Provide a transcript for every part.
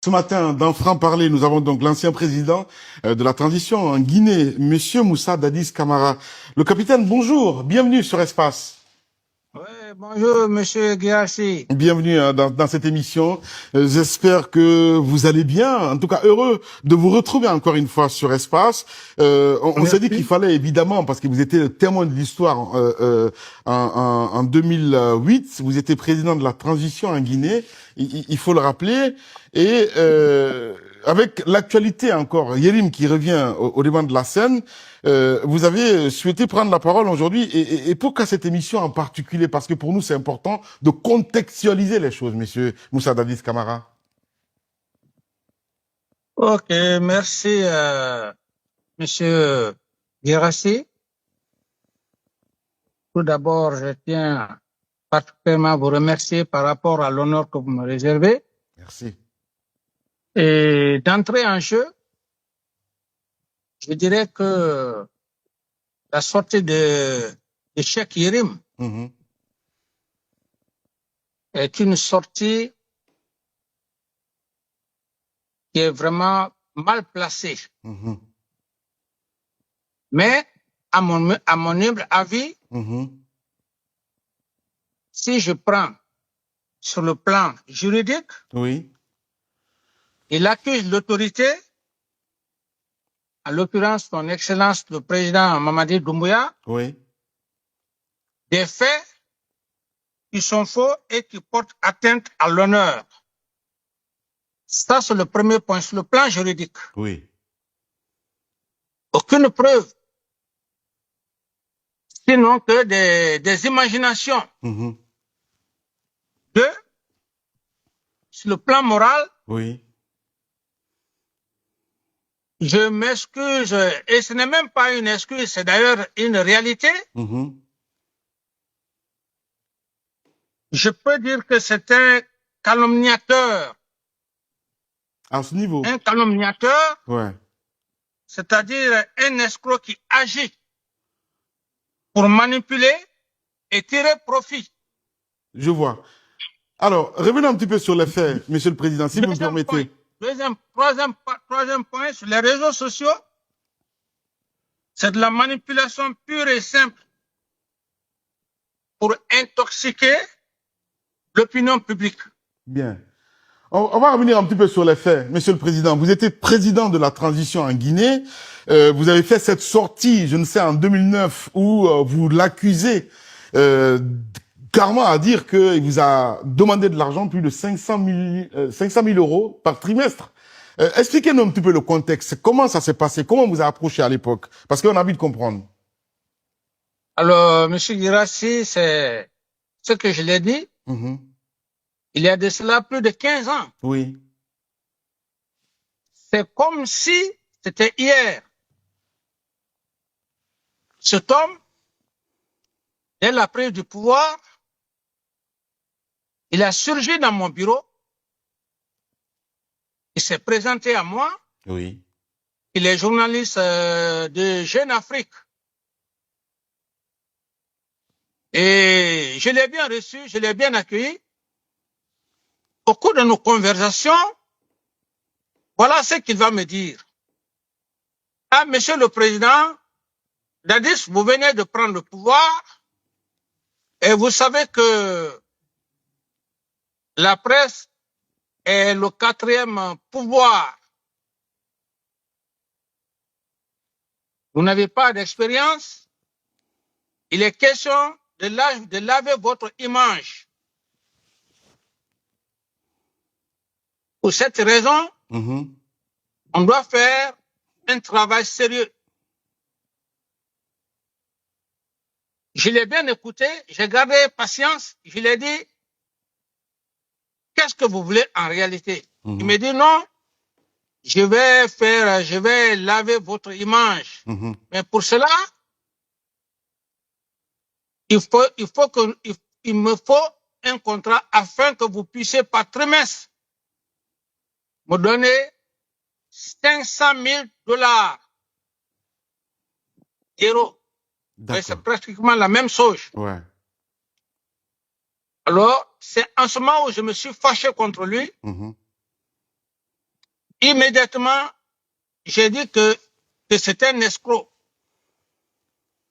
Ce matin, dans Franc-Parler, nous avons donc l'ancien président de la transition en Guinée, Monsieur Moussa Dadis Camara. Le capitaine, bonjour, bienvenue sur Espace. Oui, bonjour, monsieur Guirassy. Bienvenue dans cette émission. J'espère que vous allez bien. En tout cas, heureux de vous retrouver encore une fois sur Espace. On s'est dit qu'il fallait évidemment, parce que vous étiez le témoin de l'histoire en 2008, vous étiez président de la transition en Guinée, il faut le rappeler. Et avec l'actualité encore, Yérim qui revient au devant de la scène, vous avez souhaité prendre la parole aujourd'hui, et pourquoi cette émission en particulier? Parce que pour nous, c'est important de contextualiser les choses, monsieur Moussa Dadis Camara. Ok, merci, monsieur Guirassy. Tout d'abord, je tiens particulièrement à vous remercier par rapport à l'honneur que vous me réservez. Merci. Et d'entrer en jeu, je dirais que la sortie de Cheikh Yérim est une sortie qui est vraiment mal placée. Mais, à mon humble avis, si je prends sur le plan juridique, oui, il accuse l'autorité, en l'occurrence son Excellence le président Mamadi Doumbouya, oui, des faits qui sont faux et qui portent atteinte à l'honneur. Ça, c'est le premier point, sur le plan juridique. oui. Aucune preuve, sinon que des imaginations. Deux, sur le plan moral, oui, je m'excuse, et ce n'est même pas une excuse, c'est d'ailleurs une réalité. Je peux dire que c'est un calomniateur. À ce niveau. Un calomniateur, Ouais. c'est-à-dire un escroc qui agit pour manipuler et tirer profit. Je vois. Alors, revenons un petit peu sur les faits, monsieur le président, si vous me permettez. Troisième point, sur les réseaux sociaux, c'est de la manipulation pure et simple pour intoxiquer l'opinion publique. Bien. On va revenir un petit peu sur les faits, monsieur le président. Vous étiez président de la transition en Guinée. Vous avez fait cette sortie, je ne sais, en 2009, où vous l'accusez carrément à dire qu'il vous a demandé de l'argent, plus de 500 000 euros par trimestre. Expliquez-nous un petit peu le contexte. Comment ça s'est passé? Comment vous a approché à l'époque? Parce qu'on a envie de comprendre. Alors, monsieur Guirassy, c'est ce que je l'ai dit. Il y a de cela plus de 15 ans. Oui. C'est comme si c'était hier. Cet homme, dès la prise du pouvoir, il a surgi dans mon bureau. Il s'est présenté à moi. Oui. Il est journaliste de Jeune Afrique. Et je l'ai bien reçu, je l'ai bien accueilli. Au cours de nos conversations, voilà ce qu'il va me dire. Ah, monsieur le président, Dadis, vous venez de prendre le pouvoir et vous savez que la presse est le quatrième pouvoir. Vous n'avez pas d'expérience. Il est question de laver votre image. Pour cette raison, on doit faire un travail sérieux. Je l'ai bien écouté, j'ai gardé patience, je lui ai dit, qu'est-ce que vous voulez en réalité? Il me dit non, je vais laver votre image. Mais pour cela, il me faut un contrat afin que vous puissiez par trimestre me donner 500 000 $. C'est pratiquement la même chose. Ouais. Alors, c'est en ce moment où je me suis fâché contre lui. immédiatement, j'ai dit que c'est un escroc,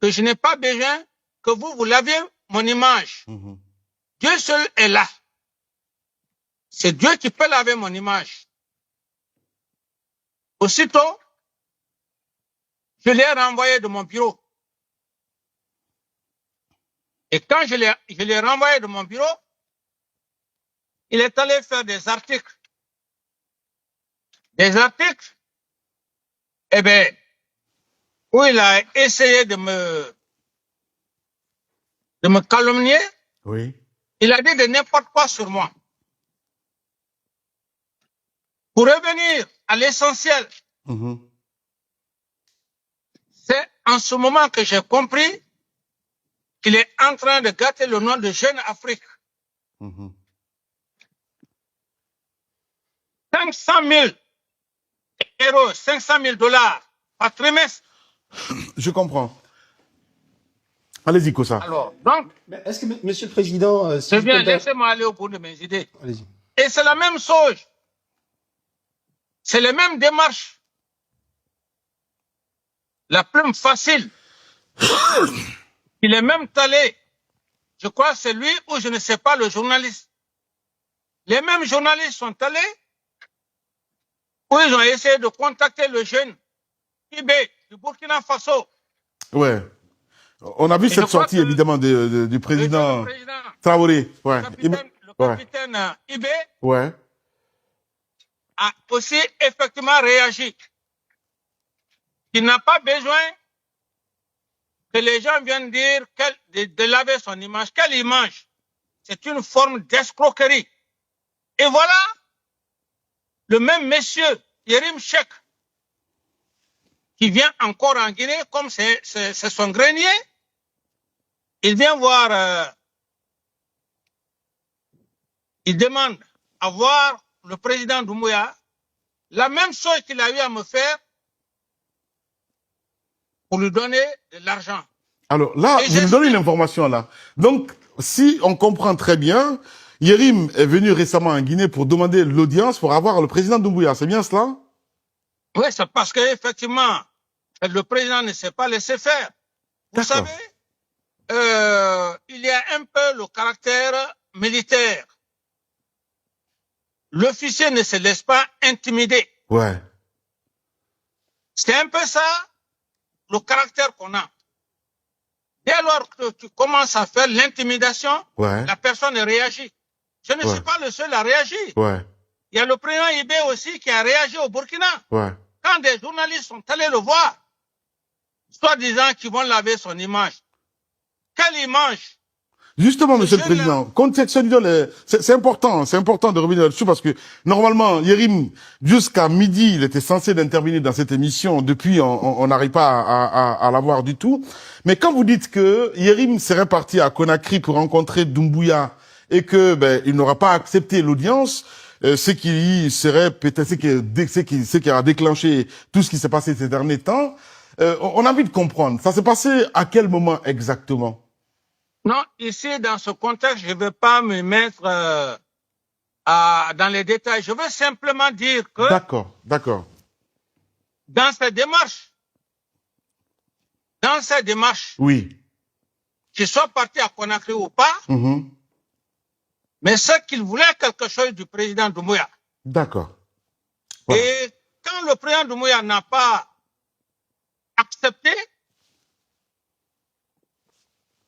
que je n'ai pas besoin que vous laviez mon image. Dieu seul est là. C'est Dieu qui peut laver mon image. Aussitôt, je l'ai renvoyé de mon bureau. Et quand je l'ai renvoyé de mon bureau, il est allé faire des articles. Des articles, eh bien, où il a essayé de me calomnier. Oui. Il a dit de n'importe quoi sur moi. Pour revenir à l'essentiel, c'est en ce moment que j'ai compris qu'il est en train de gâter le nom de Jeune Afrique. 500 000 euros, 500 000 dollars par trimestre. Je comprends. Allez-y, Kossa. Alors, donc, est-ce que, Monsieur le Président, si je viens, laissez-moi aller au bout de mes idées. Allez-y. Et c'est la même chose. C'est les mêmes démarches. La plume facile. Il est même allé, je crois c'est lui ou je ne sais pas, le journaliste. Les mêmes journalistes sont allés où ils ont essayé de contacter le jeune Ibé du Burkina Faso. Ouais. On a vu cette sortie, évidemment, du président Traoré. Ouais. Le capitaine Ibé ouais. a aussi effectivement réagi. Il n'a pas besoin que les gens viennent dire de laver son image. Quelle image? C'est une forme d'escroquerie. Et voilà le même monsieur, Yérim Cheikh, qui vient encore en Guinée, comme c'est son grenier. Il vient voir, il demande à voir le président Doumbouya, la même chose qu'il a eu à me faire pour lui donner de l'argent. Alors là, vous nous donnez une information là. Donc, si on comprend très bien, Yérim est venu récemment en Guinée pour demander l'audience pour avoir le président Doumbouya. C'est bien cela? Oui, c'est parce qu'effectivement, le président ne s'est pas laissé faire. Vous savez, il y a un peu le caractère militaire. L'officier ne se laisse pas intimider. Ouais. C'est un peu ça, le caractère qu'on a. Dès lors que tu commences à faire l'intimidation, la personne réagit. Je ne suis pas le seul à réagir. Il y a le président Ibé aussi qui a réagi au Burkina. Quand des journalistes sont allés le voir, soi-disant qu'ils vont laver son image. Quelle image? Justement, Monsieur le Président, contextualisons c'est important de revenir là-dessus parce que normalement, Yérim, jusqu'à midi, il était censé intervenir dans cette émission. Depuis, on n'arrive pas à l'avoir du tout. Mais quand vous dites que Yérim serait parti à Conakry pour rencontrer Doumbouya et que il n'aura pas accepté l'audience, ce qui serait peut-être ce qui a déclenché tout ce qui s'est passé ces derniers temps, on a envie de comprendre. Ça s'est passé à quel moment exactement? Non, ici, dans ce contexte, je ne veux pas me mettre dans les détails. Je veux simplement dire que... D'accord. Dans cette démarche, oui, qu'il soit parti à Conakry ou pas, mais c'est qu'il voulait quelque chose du président Doumbouya. D'accord. Voilà. Et quand le président Doumbouya n'a pas accepté,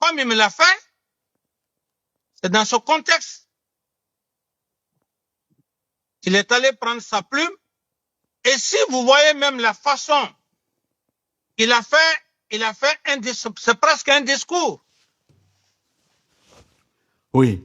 comme il me l'a fait, c'est dans ce contexte qu'il est allé prendre sa plume. Et si vous voyez même la façon qu'il a fait, c'est presque un discours. Oui.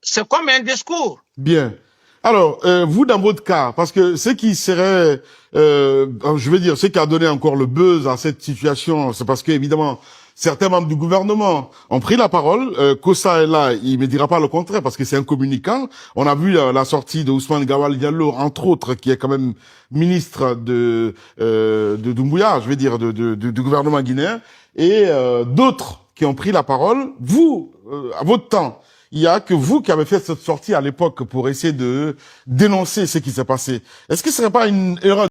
C'est comme un discours. Bien. Alors, vous, dans votre cas, parce que ce qui serait, je veux dire, ce qui a donné encore le buzz à cette situation, c'est parce que, évidemment, certains membres du gouvernement ont pris la parole. Kossa est là, il me dira pas le contraire parce que c'est un communicant. On a vu la sortie de Ousmane Gawal Diallo, entre autres, qui est quand même ministre de Doumbouya, je veux dire, du gouvernement guinéen, et d'autres qui ont pris la parole. Vous, à votre temps, il y a que vous qui avez fait cette sortie à l'époque pour essayer de dénoncer ce qui s'est passé. Est-ce que ce serait pas une erreur